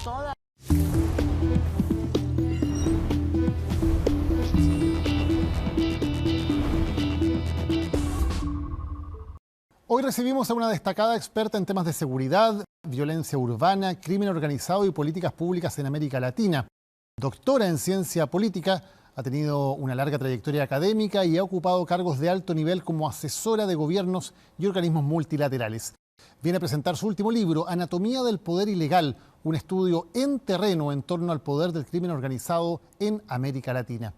toda. Hoy recibimos a una destacada experta en temas de seguridad, violencia urbana, crimen organizado y políticas públicas en América Latina. Doctora en ciencia política, ha tenido una larga trayectoria académica y ha ocupado cargos de alto nivel como asesora de gobiernos y organismos multilaterales. Viene a presentar su último libro, Anatomía del Poder Ilegal, un estudio en terreno en torno al poder del crimen organizado en América Latina.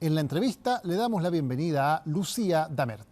En la entrevista le damos la bienvenida a Lucía Damert.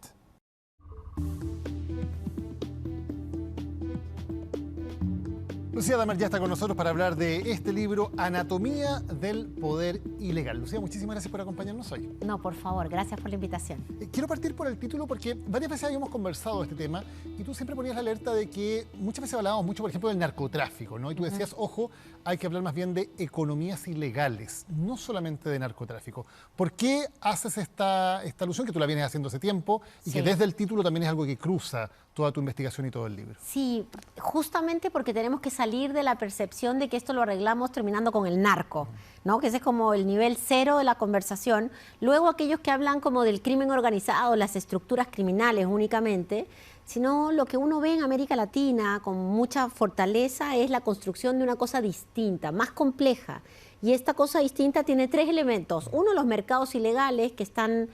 Lucía Damert ya está con nosotros para hablar de este libro, Anatomía del Poder Ilegal. Lucía, muchísimas gracias por acompañarnos hoy. No, por favor, gracias por la invitación. Quiero partir por el título porque varias veces habíamos conversado de este tema y tú siempre ponías la alerta de que muchas veces hablábamos mucho, por ejemplo, del narcotráfico, ¿no? Y tú decías, ojo, hay que hablar más bien de economías ilegales, no solamente de narcotráfico. ¿Por qué haces esta alusión, que tú la vienes haciendo hace tiempo y que desde el título también es algo que cruza toda tu investigación y todo el libro? Sí, justamente porque tenemos que salir de la percepción de que esto lo arreglamos terminando con el narco, ¿no? Que ese es como el nivel cero de la conversación. Luego aquellos que hablan como del crimen organizado, las estructuras criminales únicamente, sino lo que uno ve en América Latina con mucha fortaleza es la construcción de una cosa distinta, más compleja. Y esta cosa distinta tiene tres elementos. Uno, los mercados ilegales que están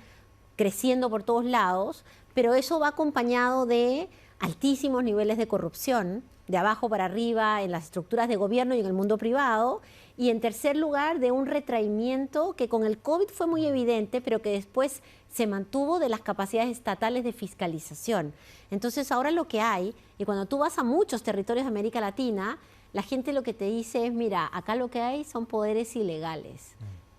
creciendo por todos lados, pero eso va acompañado de altísimos niveles de corrupción, de abajo para arriba en las estructuras de gobierno y en el mundo privado, y en tercer lugar de un retraimiento que con el COVID fue muy evidente, pero que después se mantuvo de las capacidades estatales de fiscalización. Entonces ahora lo que hay, y cuando tú vas a muchos territorios de América Latina, la gente lo que te dice es, mira, acá lo que hay son poderes ilegales.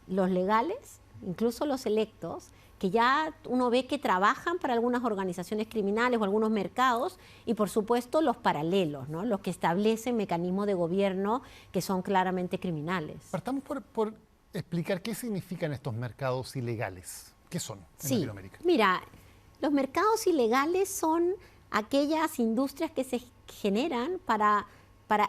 Los legales, incluso los electos, que ya uno ve que trabajan para algunas organizaciones criminales o algunos mercados, y por supuesto los paralelos, ¿no? Los que establecen mecanismos de gobierno que son claramente criminales. Partamos por explicar qué significan estos mercados ilegales. ¿Qué son en Latinoamérica? Mira, los mercados ilegales son aquellas industrias que se generan para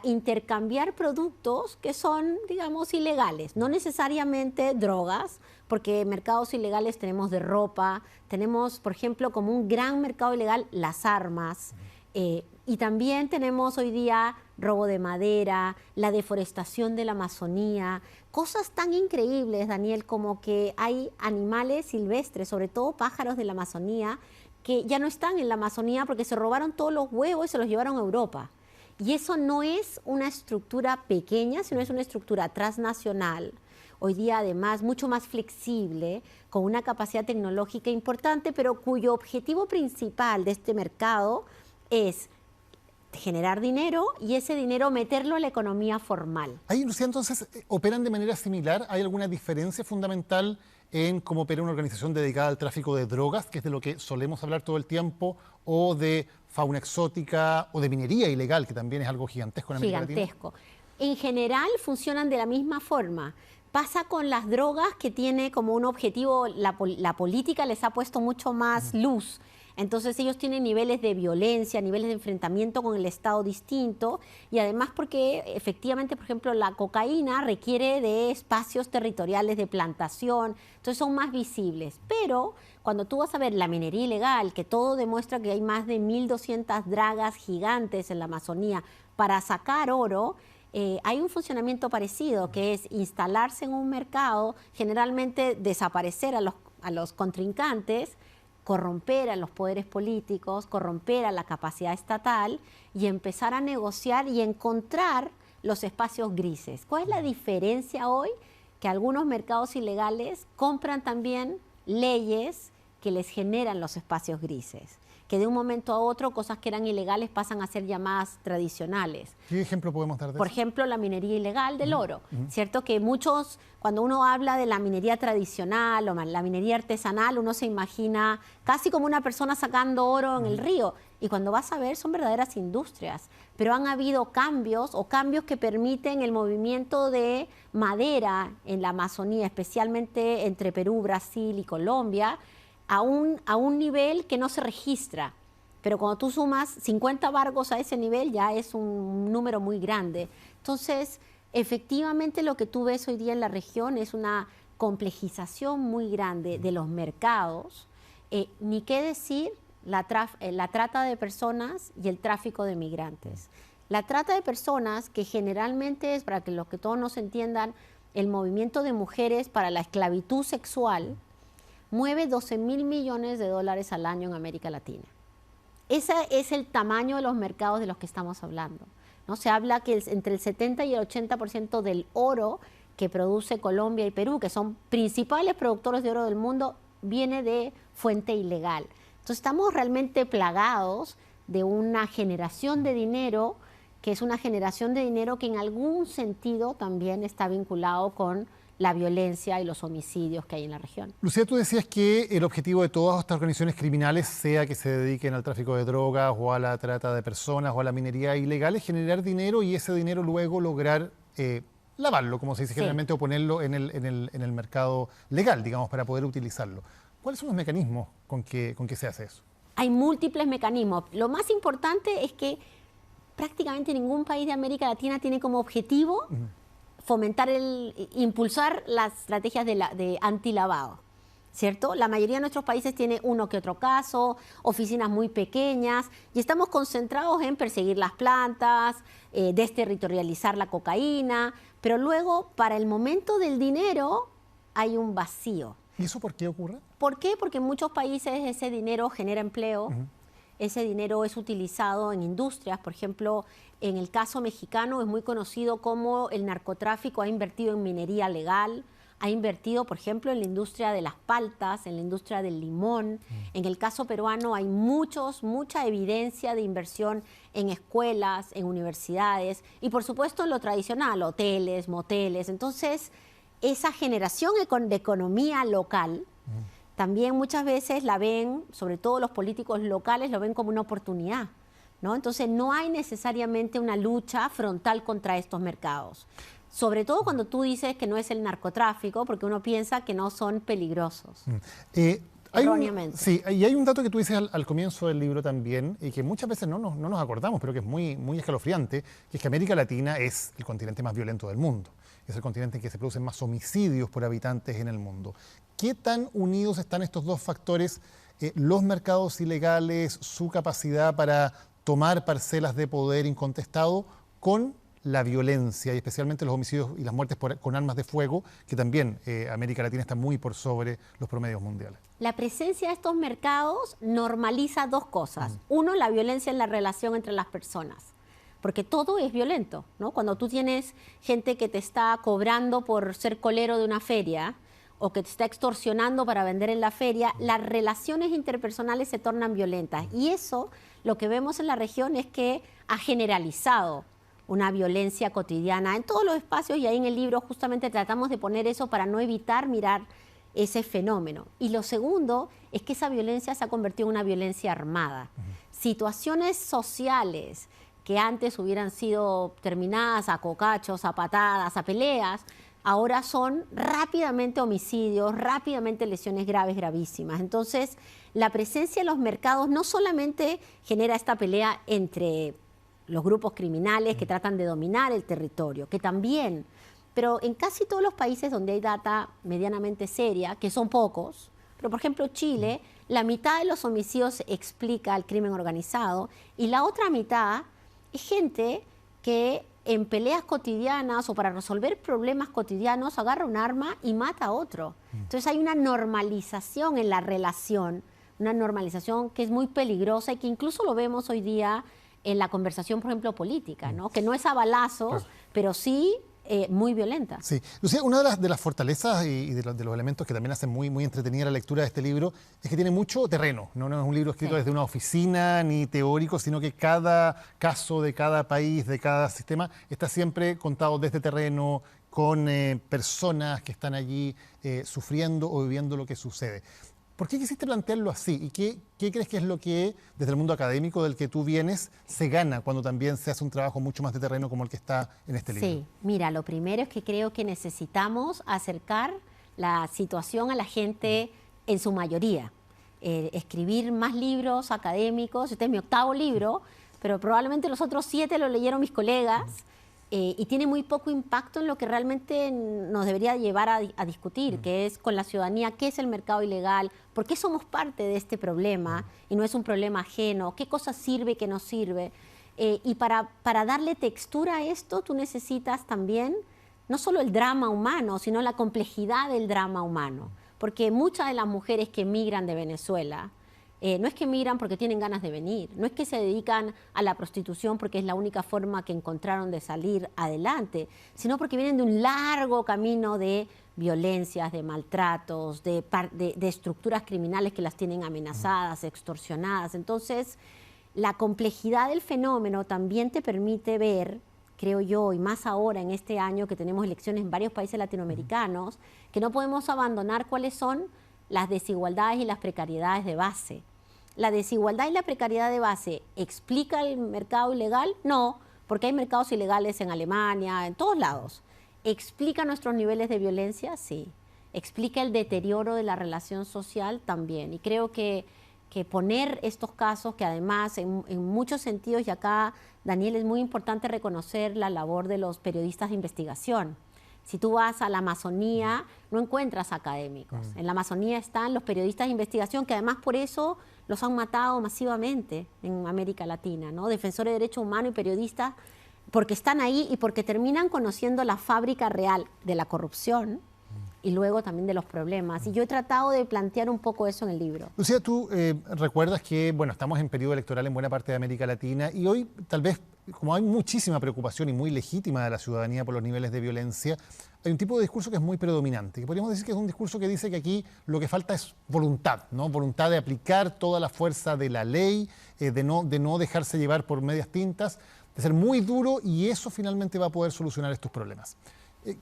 intercambiar productos que son, digamos, ilegales. No necesariamente drogas, porque mercados ilegales tenemos de ropa, tenemos, por ejemplo, como un gran mercado ilegal, las armas, y también tenemos hoy día robo de madera, la deforestación de la Amazonía, cosas tan increíbles, Daniel, como que hay animales silvestres, sobre todo pájaros de la Amazonía, que ya no están en la Amazonía porque se robaron todos los huevos y se los llevaron a Europa. Y eso no es una estructura pequeña, sino es una estructura transnacional, hoy día además mucho más flexible, con una capacidad tecnológica importante, pero cuyo objetivo principal de este mercado es generar dinero y ese dinero meterlo a la economía formal. Ahí, Lucía, entonces, ¿operan de manera similar? ¿Hay alguna diferencia fundamental en cómo opera una organización dedicada al tráfico de drogas, que es de lo que solemos hablar todo el tiempo, o de fauna exótica, o de minería ilegal, que también es algo gigantesco en América Latina? Gigantesco. En general funcionan de la misma forma. Pasa con las drogas, que tiene como un objetivo, la política les ha puesto mucho más luz. Entonces ellos tienen niveles de violencia, niveles de enfrentamiento con el Estado distinto, y además porque efectivamente, por ejemplo, la cocaína requiere de espacios territoriales de plantación, entonces son más visibles. Pero cuando tú vas a ver la minería ilegal, que todo demuestra que hay más de 1.200 dragas gigantes en la Amazonía para sacar oro, hay un funcionamiento parecido, que es instalarse en un mercado, generalmente desaparecer a los contrincantes, corromper a los poderes políticos, corromper a la capacidad estatal y empezar a negociar y encontrar los espacios grises. ¿Cuál es la diferencia hoy? Que algunos mercados ilegales compran también leyes que les generan los espacios grises, que de un momento a otro cosas que eran ilegales pasan a ser llamadas tradicionales. ¿Qué ejemplo podemos dar de eso? Por ejemplo, la minería ilegal del oro, ¿cierto? Que muchos, cuando uno habla de la minería tradicional o la minería artesanal, uno se imagina casi como una persona sacando oro en el río, y cuando vas a ver son verdaderas industrias, pero han habido cambios que permiten el movimiento de madera en la Amazonía, especialmente entre Perú, Brasil y Colombia, a un nivel que no se registra. Pero cuando tú sumas 50 barcos a ese nivel ya es un número muy grande. Entonces, Efectivamente, lo que tú ves hoy día en la región es una complejización muy grande de los mercados, ni qué decir la trata de personas y el tráfico de migrantes. La trata de personas, que generalmente es, para que los que todos nos entiendan, el movimiento de mujeres para la esclavitud sexual, mueve 12.000 millones de dólares al año en América Latina. Ese es el tamaño de los mercados de los que estamos hablando, ¿no? Se habla que entre el 70 y el 80% del oro que produce Colombia y Perú, que son principales productores de oro del mundo, viene de fuente ilegal. Entonces estamos realmente plagados de una generación de dinero, que es una generación de dinero que en algún sentido también está vinculado con la violencia y los homicidios que hay en la región. Lucía, tú decías que el objetivo de todas estas organizaciones criminales, sea que se dediquen al tráfico de drogas o a la trata de personas o a la minería ilegal, es generar dinero y ese dinero luego lograr lavarlo, como se dice generalmente, o ponerlo en el mercado legal, digamos, para poder utilizarlo. ¿Cuáles son los mecanismos con que se hace eso? Hay múltiples mecanismos. Lo más importante es que prácticamente ningún país de América Latina tiene como objetivo fomentar, impulsar las estrategias de antilavado, ¿cierto? La mayoría de nuestros países tiene uno que otro caso, oficinas muy pequeñas, y estamos concentrados en perseguir las plantas, desterritorializar la cocaína, pero luego, para el momento del dinero, hay un vacío. ¿Y eso por qué ocurre? ¿Por qué? Porque en muchos países ese dinero genera empleo. Ese dinero es utilizado en industrias. Por ejemplo, en el caso mexicano es muy conocido cómo el narcotráfico ha invertido en minería legal, ha invertido, por ejemplo, en la industria de las paltas, en la industria del limón. En el caso peruano hay mucha evidencia de inversión en escuelas, en universidades y, por supuesto, en lo tradicional, hoteles, moteles. Entonces, esa generación de economía local también muchas veces la ven, sobre todo los políticos locales, lo ven como una oportunidad, ¿no? Entonces no hay necesariamente una lucha frontal contra estos mercados. Sobre todo cuando tú dices que no es el narcotráfico, porque uno piensa que no son peligrosos. Erróneamente. Sí, y hay un dato que tú dices al comienzo del libro también, y que muchas veces no nos acordamos, pero que es muy escalofriante, que es que América Latina es el continente más violento del mundo. Es el continente en que se producen más homicidios por habitantes en el mundo. ¿Qué tan unidos están estos dos factores, los mercados ilegales, su capacidad para tomar parcelas de poder incontestado, con la violencia y especialmente los homicidios y las muertes con armas de fuego, que también América Latina está muy por sobre los promedios mundiales? La presencia de estos mercados normaliza dos cosas. Uno, la violencia en la relación entre las personas, porque todo es violento, ¿no? Cuando tú tienes gente que te está cobrando por ser colero de una feria o que te está extorsionando para vender en la feria, las relaciones interpersonales se tornan violentas. Y eso, lo que vemos en la región es que ha generalizado una violencia cotidiana en todos los espacios, y ahí en el libro justamente tratamos de poner eso para no evitar mirar ese fenómeno. Y lo segundo es que esa violencia se ha convertido en una violencia armada. Situaciones sociales que antes hubieran sido terminadas a cocachos, a patadas, a peleas, ahora son rápidamente homicidios, rápidamente lesiones graves, gravísimas. Entonces, la presencia de los mercados no solamente genera esta pelea entre los grupos criminales que tratan de dominar el territorio, que también, pero en casi todos los países donde hay data medianamente seria, que son pocos, pero por ejemplo Chile, la mitad de los homicidios explica el crimen organizado y la otra mitad es gente que en peleas cotidianas o para resolver problemas cotidianos agarra un arma y mata a otro. Entonces hay una normalización en la relación, una normalización que es muy peligrosa y que incluso lo vemos hoy día en la conversación, por ejemplo, política, ¿no? Que no es a balazos, pero sí muy violenta. Sí. Lucía, una de las fortalezas y de los elementos que también hacen muy entretenida la lectura de este libro es que tiene mucho terreno. No es un libro escrito desde una oficina ni teórico, sino que cada caso de cada país, de cada sistema, está siempre contado desde terreno, con personas que están allí sufriendo o viviendo lo que sucede. ¿Por qué quisiste plantearlo así? ¿Y qué crees que es lo que, desde el mundo académico del que tú vienes, se gana cuando también se hace un trabajo mucho más de terreno como el que está en este libro? Sí, mira, lo primero es que creo que necesitamos acercar la situación a la gente en su mayoría. Escribir más libros académicos. Este es mi 8º libro, pero probablemente los otros 7 lo leyeron mis colegas. y tiene muy poco impacto en lo que realmente nos debería llevar a discutir, que es con la ciudadanía, qué es el mercado ilegal, por qué somos parte de este problema y no es un problema ajeno, qué cosa sirve y qué no sirve. Y para darle textura a esto, tú necesitas también no solo el drama humano, sino la complejidad del drama humano. Porque muchas de las mujeres que emigran de Venezuela, no es que emigran porque tienen ganas de venir, no es que se dedican a la prostitución porque es la única forma que encontraron de salir adelante, sino porque vienen de un largo camino de violencias, de maltratos, de estructuras criminales que las tienen amenazadas, extorsionadas. Entonces, la complejidad del fenómeno también te permite ver, creo yo, y más ahora en este año que tenemos elecciones en varios países latinoamericanos, que no podemos abandonar cuáles son las desigualdades y las precariedades de base. ¿La desigualdad y la precariedad de base explica el mercado ilegal? No, porque hay mercados ilegales en Alemania, en todos lados. ¿Explica nuestros niveles de violencia? Sí. ¿Explica el deterioro de la relación social? También. Y creo que poner estos casos, que además en muchos sentidos, y acá, Daniel, es muy importante reconocer la labor de los periodistas de investigación. Si tú vas a la Amazonía, no encuentras académicos. En la Amazonía están los periodistas de investigación, que además por eso los han matado masivamente en América Latina, ¿no? Defensores de derechos humanos y periodistas, porque están ahí y porque terminan conociendo la fábrica real de la corrupción y luego también de los problemas. Y yo he tratado de plantear un poco eso en el libro. Lucía, tú recuerdas que, bueno, estamos en periodo electoral en buena parte de América Latina y hoy tal vez, como hay muchísima preocupación y muy legítima de la ciudadanía por los niveles de violencia, hay un tipo de discurso que es muy predominante, que podríamos decir que es un discurso que dice que aquí lo que falta es voluntad, ¿no? Voluntad de aplicar toda la fuerza de la ley, de no dejarse llevar por medias tintas, de ser muy duro y eso finalmente va a poder solucionar estos problemas.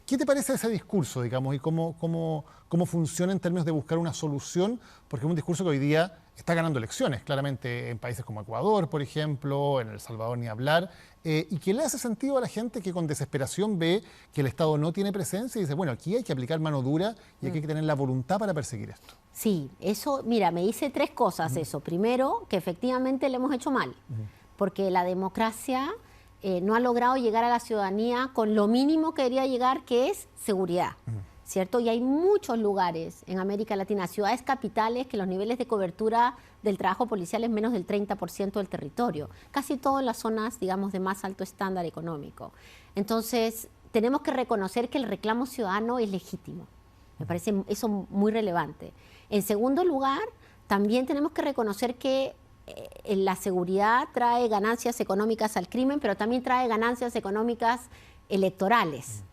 ¿Qué te parece ese discurso, digamos, y cómo funciona en términos de buscar una solución? Porque es un discurso que hoy día está ganando elecciones, claramente en países como Ecuador, por ejemplo, en El Salvador ni hablar, y que le hace sentido a la gente que con desesperación ve que el Estado no tiene presencia y dice, bueno, aquí hay que aplicar mano dura y aquí hay que tener la voluntad para perseguir esto. Sí, eso, mira, me dice tres cosas eso. Primero, que efectivamente le hemos hecho mal, porque la democracia no ha logrado llegar a la ciudadanía con lo mínimo que debería llegar, que es seguridad, ¿cierto? Y hay muchos lugares en América Latina, ciudades capitales, que los niveles de cobertura del trabajo policial es menos del 30% del territorio. Casi todo en las zonas, digamos, de más alto estándar económico. Entonces, tenemos que reconocer que el reclamo ciudadano es legítimo. Me parece eso muy relevante. En segundo lugar, también tenemos que reconocer que la seguridad trae ganancias económicas al crimen, pero también trae ganancias económicas electorales.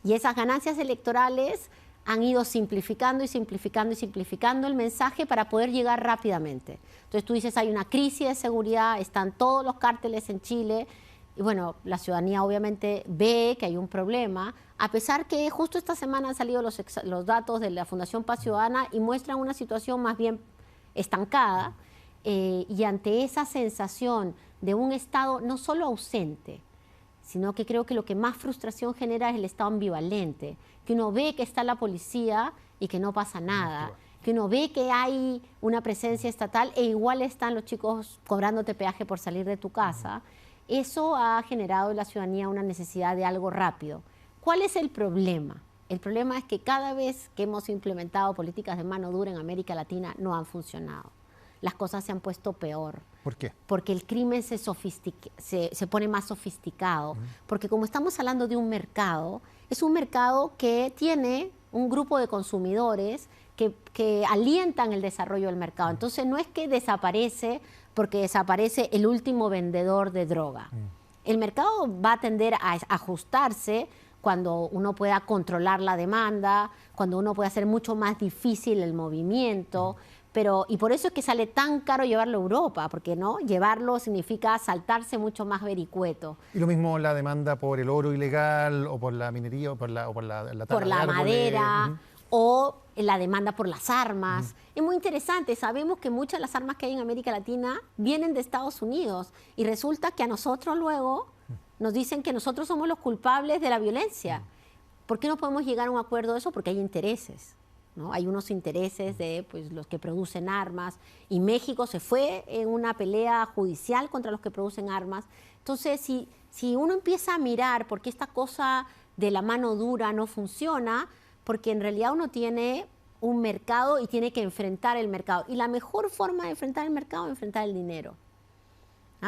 Y esas ganancias electorales han ido simplificando y simplificando y simplificando el mensaje para poder llegar rápidamente. Entonces tú dices, hay una crisis de seguridad, están todos los cárteles en Chile, y bueno, la ciudadanía obviamente ve que hay un problema, a pesar que justo esta semana han salido los datos de la Fundación Paz Ciudadana y muestran una situación más bien estancada. Y ante esa sensación de un Estado no solo ausente, sino que creo que lo que más frustración genera es el Estado ambivalente, que uno ve que está la policía y que no pasa nada, que uno ve que hay una presencia estatal e igual están los chicos cobrándote peaje por salir de tu casa. Eso ha generado en la ciudadanía una necesidad de algo rápido. ¿Cuál es el problema? El problema es que cada vez que hemos implementado políticas de mano dura en América Latina no han funcionado. Las cosas se han puesto peor. ¿Por qué? Porque el crimen se pone más sofisticado. Porque como estamos hablando de un mercado, es un mercado que tiene un grupo de consumidores que alientan el desarrollo del mercado. Entonces no es que desaparece porque desaparece el último vendedor de droga. El mercado va a tender a ajustarse cuando uno pueda controlar la demanda, cuando uno pueda hacer mucho más difícil el movimiento. Y por eso es que sale tan caro llevarlo a Europa, porque no llevarlo significa saltarse mucho más vericueto. Y lo mismo la demanda por el oro ilegal, o por la minería, o por la por la madera, o la demanda por las armas. Es muy interesante, sabemos que muchas de las armas que hay en América Latina vienen de Estados Unidos, y resulta que a nosotros luego nos dicen que nosotros somos los culpables de la violencia. ¿Por qué no podemos llegar a un acuerdo de eso? Porque hay intereses. ¿no? Hay unos intereses de pues, los que producen armas, y México se fue en una pelea judicial contra los que producen armas. Entonces, si uno empieza a mirar por qué esta cosa de la mano dura no funciona, porque en realidad uno tiene un mercado y tiene que enfrentar el mercado. Y la mejor forma de enfrentar el mercado es enfrentar el dinero.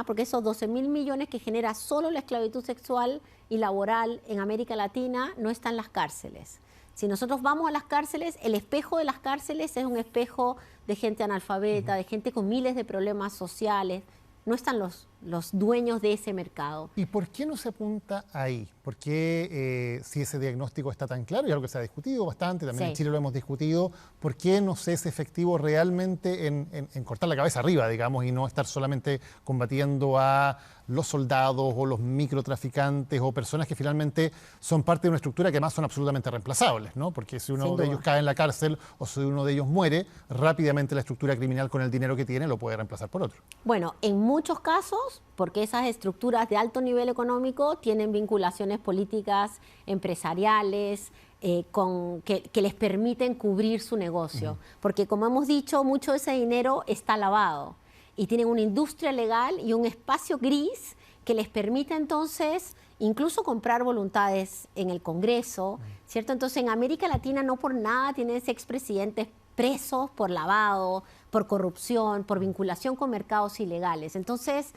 Porque esos 12.000 millones que genera solo la esclavitud sexual y laboral en América Latina no están en las cárceles. Si nosotros vamos a las cárceles, el espejo de las cárceles es un espejo de gente analfabeta, de gente con miles de problemas sociales. No están los dueños de ese mercado. ¿Y por qué no se apunta ahí? ¿Por qué, si ese diagnóstico está tan claro, y algo que se ha discutido bastante, también en Chile lo hemos discutido, por qué no se es efectivo realmente en cortar la cabeza arriba, digamos, y no estar solamente combatiendo a los soldados o los microtraficantes o personas que finalmente son parte de una estructura que además son absolutamente reemplazables, ¿no? Porque si uno de ellos cae en la cárcel o si uno de ellos muere, rápidamente la estructura criminal con el dinero que tiene lo puede reemplazar por otro. Bueno, en muchos casos, porque esas estructuras de alto nivel económico tienen vinculaciones políticas, empresariales, que les permiten cubrir su negocio. Porque como hemos dicho, mucho de ese dinero está lavado y tienen una industria legal y un espacio gris que les permite entonces incluso comprar voluntades en el Congreso, ¿cierto? Entonces en América Latina no por nada tienes expresidentes presos por lavado, por corrupción, por vinculación con mercados ilegales. Entonces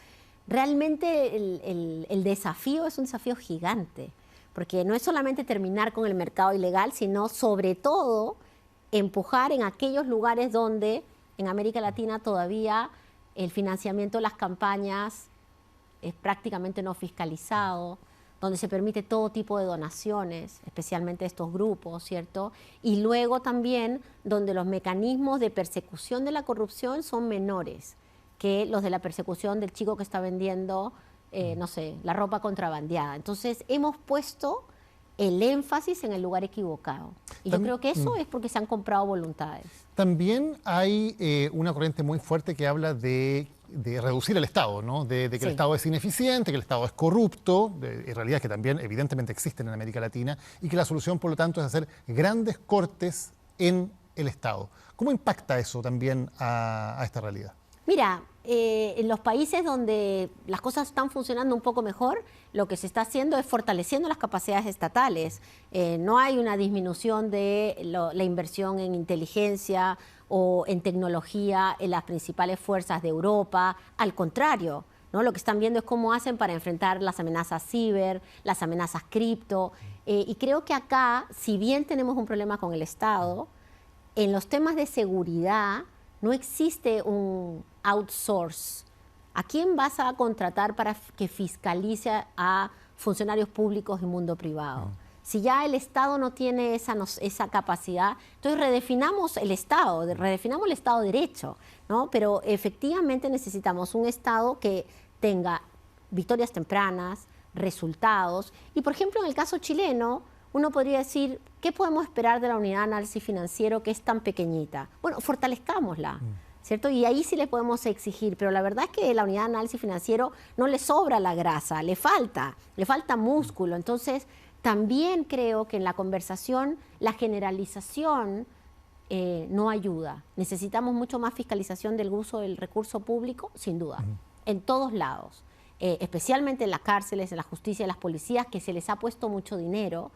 realmente el desafío es un desafío gigante, porque no es solamente terminar con el mercado ilegal, sino sobre todo empujar en aquellos lugares donde en América Latina todavía el financiamiento de las campañas es prácticamente no fiscalizado, donde se permite todo tipo de donaciones, especialmente estos grupos, ¿cierto? Y luego también donde los mecanismos de persecución de la corrupción son menores que los de la persecución del chico que está vendiendo, no sé, la ropa contrabandeada. Entonces, hemos puesto el énfasis en el lugar equivocado. Y yo creo que eso es porque se han comprado voluntades. También hay una corriente muy fuerte que habla de reducir el Estado, ¿no? De que el Estado es ineficiente, que el Estado es corrupto, en realidad que también evidentemente existen en América Latina, y que la solución, por lo tanto, es hacer grandes cortes en el Estado. ¿Cómo impacta eso también a esta realidad? Mira, en los países donde las cosas están funcionando un poco mejor, lo que se está haciendo es fortaleciendo las capacidades estatales. No hay una disminución de la inversión en inteligencia o en tecnología en las principales fuerzas de Europa. Al contrario, ¿no? Lo que están viendo es cómo hacen para enfrentar las amenazas ciber, las amenazas cripto. Y creo que acá, si bien tenemos un problema con el Estado, en los temas de seguridad no existe un outsource. ¿A quién vas a contratar para que fiscalice a funcionarios públicos y mundo privado? Si ya el Estado no tiene esa capacidad, entonces redefinamos el Estado de Derecho, ¿no? Pero efectivamente necesitamos un Estado que tenga victorias tempranas, resultados. Y por ejemplo, en el caso chileno, uno podría decir, ¿qué podemos esperar de la unidad de análisis financiero que es tan pequeñita? Bueno, fortalezcámosla, ¿cierto? Y ahí sí le podemos exigir, pero la verdad es que la unidad de análisis financiero no le sobra la grasa, le falta músculo. Entonces, también creo que en la conversación la generalización no ayuda. Necesitamos mucho más fiscalización del uso del recurso público, sin duda, en todos lados, especialmente en las cárceles, en la justicia, en las policías, que se les ha puesto mucho dinero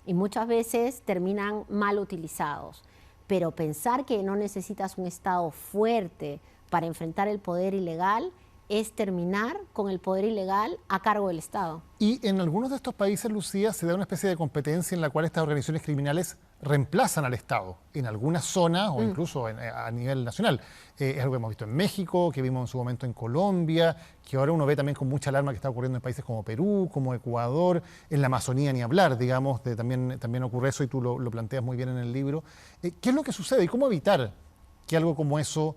y muchas veces terminan mal utilizados. Pero pensar que no necesitas un Estado fuerte para enfrentar el poder ilegal es terminar con el poder ilegal a cargo del Estado. Y en algunos de estos países, Lucía, se da una especie de competencia en la cual estas organizaciones criminales reemplazan al Estado en algunas zonas o incluso a nivel nacional. Es algo que hemos visto en México, que vimos en su momento en Colombia, que ahora uno ve también con mucha alarma que está ocurriendo en países como Perú, como Ecuador, en la Amazonía ni hablar, digamos, también ocurre eso y tú lo planteas muy bien en el libro. ¿Qué es lo que sucede y cómo evitar que algo como eso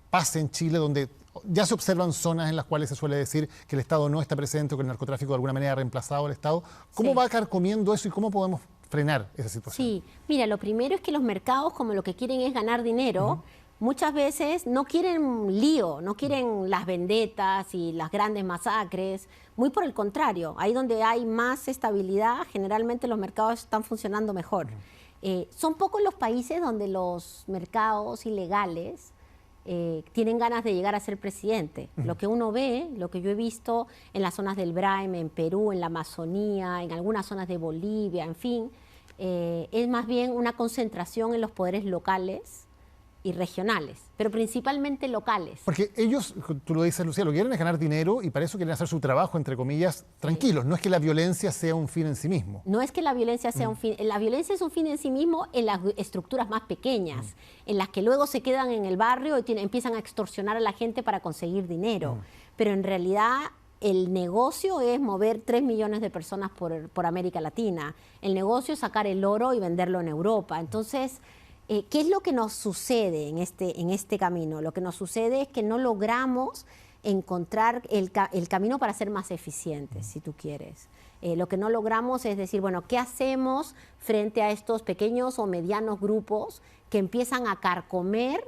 pase en Chile, donde ya se observan zonas en las cuales se suele decir que el Estado no está presente o que el narcotráfico de alguna manera ha reemplazado al Estado? ¿Cómo va carcomiendo eso y cómo podemos frenar esa situación? Sí, mira, lo primero es que los mercados, como lo que quieren es ganar dinero, muchas veces no quieren lío, no quieren las vendetas y las grandes masacres, muy por el contrario, ahí donde hay más estabilidad, generalmente los mercados están funcionando mejor. Son pocos los países donde los mercados ilegales tienen ganas de llegar a ser presidente. Lo que uno ve, lo que yo he visto en las zonas del Braime, en Perú, en la Amazonía, en algunas zonas de Bolivia, en fin, es más bien una concentración en los poderes locales y regionales, pero principalmente locales. Porque ellos, tú lo dices, Lucía, lo que quieren es ganar dinero y para eso quieren hacer su trabajo, entre comillas, tranquilos. No es que la violencia sea un fin en sí mismo. No es que la violencia sea un fin. La violencia es un fin en sí mismo en las estructuras más pequeñas, en las que luego se quedan en el barrio y empiezan a extorsionar a la gente para conseguir dinero. Pero en realidad el negocio es mover 3 millones de personas por América Latina. El negocio es sacar el oro y venderlo en Europa. Entonces, ¿qué es lo que nos sucede en este camino? Lo que nos sucede es que no logramos encontrar el camino para ser más eficientes, si tú quieres. Lo que no logramos es decir, bueno, ¿qué hacemos frente a estos pequeños o medianos grupos que empiezan a carcomer,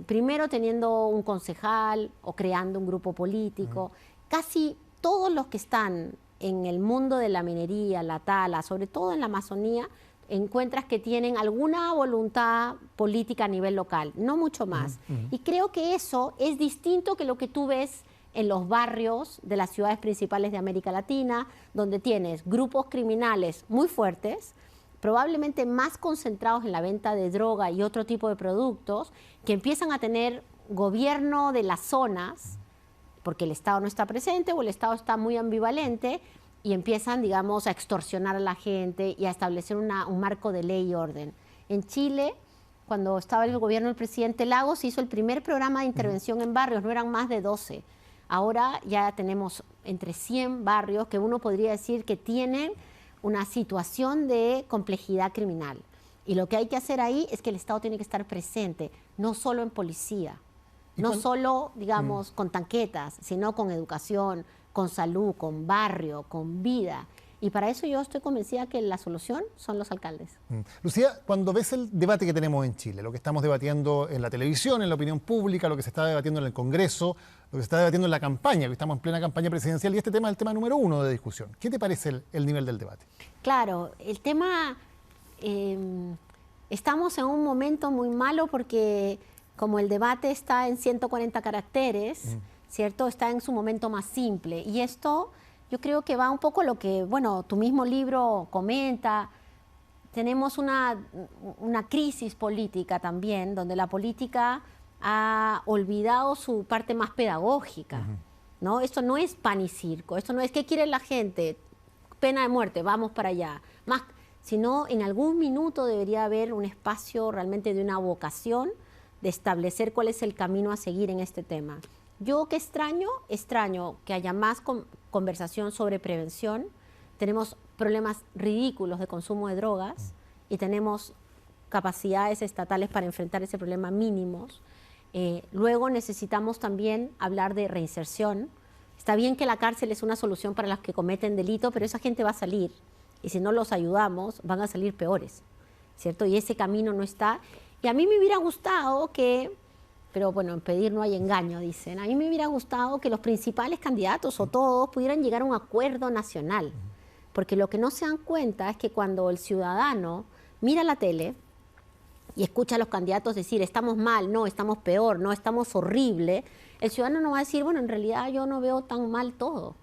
primero teniendo un concejal o creando un grupo político? Casi todos los que están en el mundo de la minería, la tala, sobre todo en la Amazonía, encuentras que tienen alguna voluntad política a nivel local, no mucho más. Y creo que eso es distinto que lo que tú ves en los barrios de las ciudades principales de América Latina, donde tienes grupos criminales muy fuertes, probablemente más concentrados en la venta de droga y otro tipo de productos, que empiezan a tener gobierno de las zonas, porque el Estado no está presente o el Estado está muy ambivalente, y empiezan, digamos, a extorsionar a la gente y a establecer un marco de ley y orden. En Chile, cuando estaba en el gobierno del presidente Lagos, hizo el primer programa de intervención en barrios, no eran más de 12. Ahora ya tenemos entre 100 barrios que uno podría decir que tienen una situación de complejidad criminal. Y lo que hay que hacer ahí es que el Estado tiene que estar presente, no solo en policía, no solo, digamos, con tanquetas, sino con educación, con salud, con barrio, con vida. Y para eso yo estoy convencida que la solución son los alcaldes. Lucía, cuando ves el debate que tenemos en Chile, lo que estamos debatiendo en la televisión, en la opinión pública, lo que se está debatiendo en el Congreso, lo que se está debatiendo en la campaña, que estamos en plena campaña presidencial, y este tema es el tema número 1 de discusión. ¿Qué te parece el nivel del debate? Claro, el tema, estamos en un momento muy malo porque como el debate está en 140 caracteres, ¿cierto? Está en su momento más simple. Y esto yo creo que va un poco lo que, bueno, tu mismo libro comenta. Tenemos una crisis política también, donde la política ha olvidado su parte más pedagógica, ¿no? Esto no es pan y circo, esto no es ¿qué quiere la gente? Pena de muerte, vamos para allá. Más, sino en algún minuto debería haber un espacio realmente de una vocación de establecer cuál es el camino a seguir en este tema. Yo que extraño que haya más conversación sobre prevención. Tenemos problemas ridículos de consumo de drogas y tenemos capacidades estatales para enfrentar ese problema mínimos. Luego necesitamos también hablar de reinserción. Está bien que la cárcel es una solución para los que cometen delito, pero esa gente va a salir y si no los ayudamos van a salir peores, ¿cierto? Y ese camino no está. Y a mí me hubiera gustado que, pero bueno, en pedir no hay engaño, dicen. A mí me hubiera gustado que los principales candidatos o todos pudieran llegar a un acuerdo nacional. Porque lo que no se dan cuenta es que cuando el ciudadano mira la tele y escucha a los candidatos decir estamos mal, no, estamos peor, no, estamos horrible, el ciudadano no va a decir, bueno, en realidad yo no veo tan mal todo.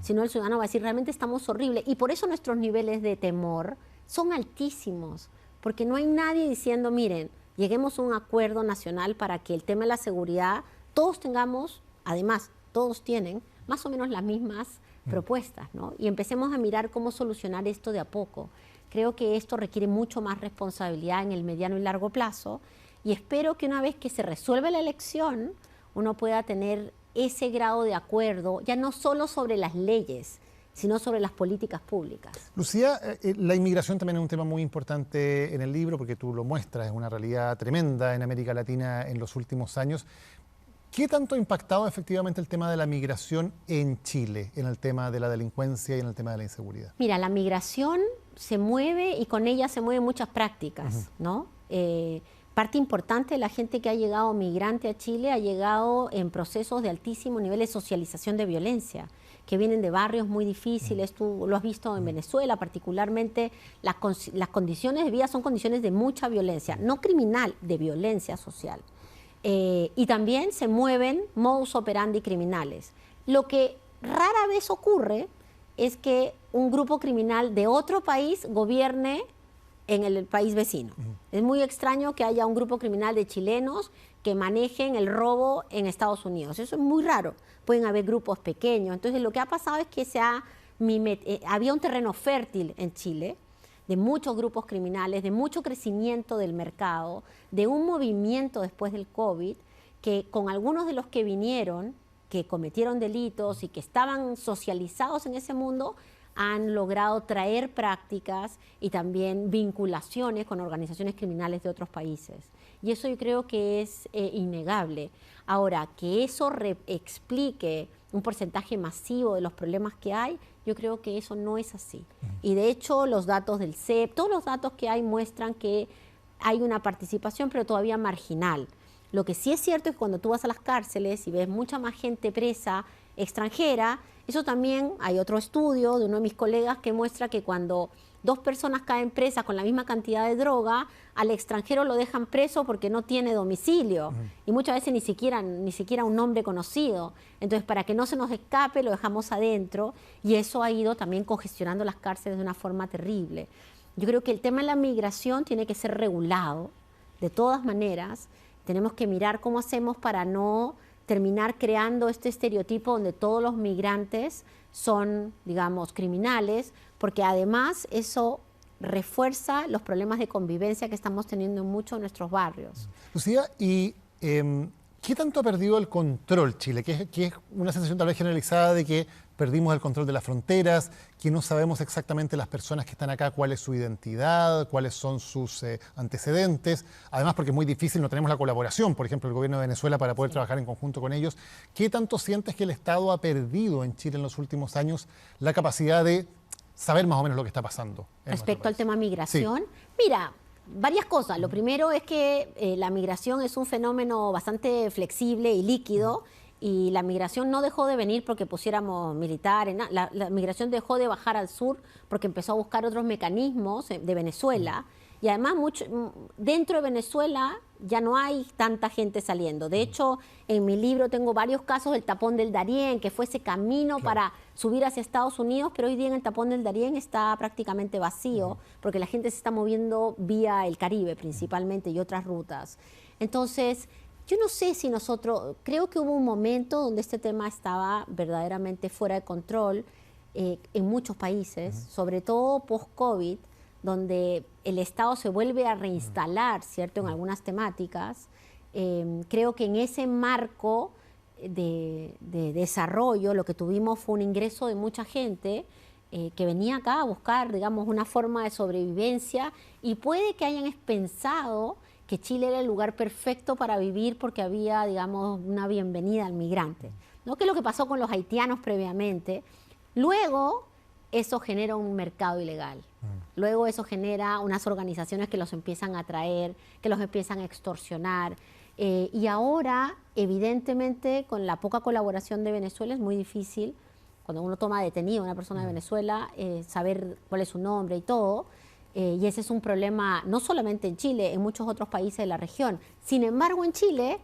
Sino el ciudadano va a decir, realmente estamos horrible. Y por eso nuestros niveles de temor son altísimos. Porque no hay nadie diciendo, miren, lleguemos a un acuerdo nacional para que el tema de la seguridad, todos tengamos, además, todos tienen más o menos las mismas propuestas, ¿no? Y empecemos a mirar cómo solucionar esto de a poco. Creo que esto requiere mucho más responsabilidad en el mediano y largo plazo y espero que una vez que se resuelva la elección, uno pueda tener ese grado de acuerdo, ya no solo sobre las leyes, sino sobre las políticas públicas. Lucía, la inmigración también es un tema muy importante en el libro porque tú lo muestras, es una realidad tremenda en América Latina en los últimos años. ¿Qué tanto ha impactado efectivamente el tema de la migración en Chile, en el tema de la delincuencia y en el tema de la inseguridad? Mira, la migración se mueve y con ella se mueven muchas prácticas, ¿no? Parte importante de la gente que ha llegado migrante a Chile ha llegado en procesos de altísimo nivel de socialización de violencia. que vienen de barrios muy difíciles. Tú lo has visto en Venezuela, particularmente las condiciones de vida son condiciones de mucha violencia, no criminal, de violencia social. Y también se mueven modus operandi criminales. Lo que rara vez ocurre es que un grupo criminal de otro país gobierne en el país vecino. Es muy extraño que haya un grupo criminal de chilenos que manejen el robo en Estados Unidos. Eso es muy raro. Pueden haber grupos pequeños. Entonces, lo que ha pasado es que había un terreno fértil en Chile de muchos grupos criminales, de mucho crecimiento del mercado, de un movimiento después del COVID, que con algunos de los que vinieron, que cometieron delitos y que estaban socializados en ese mundo, han logrado traer prácticas y también vinculaciones con organizaciones criminales de otros países. Y eso yo creo que es innegable. Ahora, que eso explique un porcentaje masivo de los problemas que hay, yo creo que eso no es así. Y de hecho, los datos del CEP, todos los datos que hay muestran que hay una participación, pero todavía marginal. Lo que sí es cierto es que cuando tú vas a las cárceles y ves mucha más gente presa extranjera, eso también hay otro estudio de uno de mis colegas que muestra que cuando dos personas caen presas con la misma cantidad de droga, al extranjero lo dejan preso porque no tiene domicilio y muchas veces ni siquiera un nombre conocido. Entonces, para que no se nos escape, lo dejamos adentro y eso ha ido también congestionando las cárceles de una forma terrible. Yo creo que el tema de la migración tiene que ser regulado de todas maneras. Tenemos que mirar cómo hacemos para no terminar creando este estereotipo donde todos los migrantes son, digamos, criminales, porque además eso refuerza los problemas de convivencia que estamos teniendo en muchos de nuestros barrios. Lucía, ¿y qué tanto ha perdido el control Chile? Que es una sensación tal vez generalizada de que perdimos el control de las fronteras, que no sabemos exactamente las personas que están acá cuál es su identidad, cuáles son sus antecedentes, además porque es muy difícil, no tenemos la colaboración, por ejemplo, el gobierno de Venezuela para poder trabajar en conjunto con ellos. ¿Qué tanto sientes que el Estado ha perdido en Chile en los últimos años la capacidad de saber más o menos lo que está pasando? Respecto al tema migración, mira, varias cosas. Lo primero es que la migración es un fenómeno bastante flexible y líquido. Y la migración no dejó de venir porque pusiéramos militares, la migración dejó de bajar al sur porque empezó a buscar otros mecanismos de Venezuela. Y además dentro de Venezuela ya no hay tanta gente saliendo. De hecho, en mi libro tengo varios casos del tapón del Darién, que fue ese camino para subir hacia Estados Unidos, pero hoy día en el tapón del Darién está prácticamente vacío porque la gente se está moviendo vía el Caribe principalmente y otras rutas. Entonces, yo no sé si creo que hubo un momento donde este tema estaba verdaderamente fuera de control en muchos países, sobre todo post-COVID, donde el Estado se vuelve a reinstalar, ¿cierto?, en algunas temáticas. Creo que en ese marco de desarrollo lo que tuvimos fue un ingreso de mucha gente que venía acá a buscar, digamos, una forma de sobrevivencia y puede que hayan pensado que Chile era el lugar perfecto para vivir porque había, digamos, una bienvenida al migrante, ¿no? Que es lo que pasó con los haitianos previamente. Luego, eso genera un mercado ilegal. Luego eso genera unas organizaciones que los empiezan a traer, que los empiezan a extorsionar. Y ahora, evidentemente, con la poca colaboración de Venezuela es muy difícil, cuando uno toma detenido a una persona de Venezuela, saber cuál es su nombre y todo. Y ese es un problema no solamente en Chile, en muchos otros países de la región. Sin embargo, en Chile,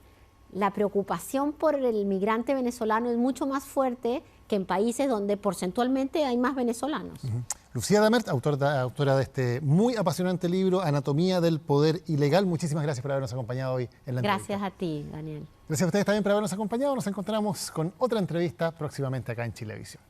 la preocupación por el migrante venezolano es mucho más fuerte que en países donde porcentualmente hay más venezolanos. Lucía Damert, autora de este muy apasionante libro, Anatomía del Poder Ilegal. Muchísimas gracias por habernos acompañado hoy en la entrevista. Gracias a ti, Daniel. Gracias a ustedes también por habernos acompañado. Nos encontramos con otra entrevista próximamente acá en Chilevisión.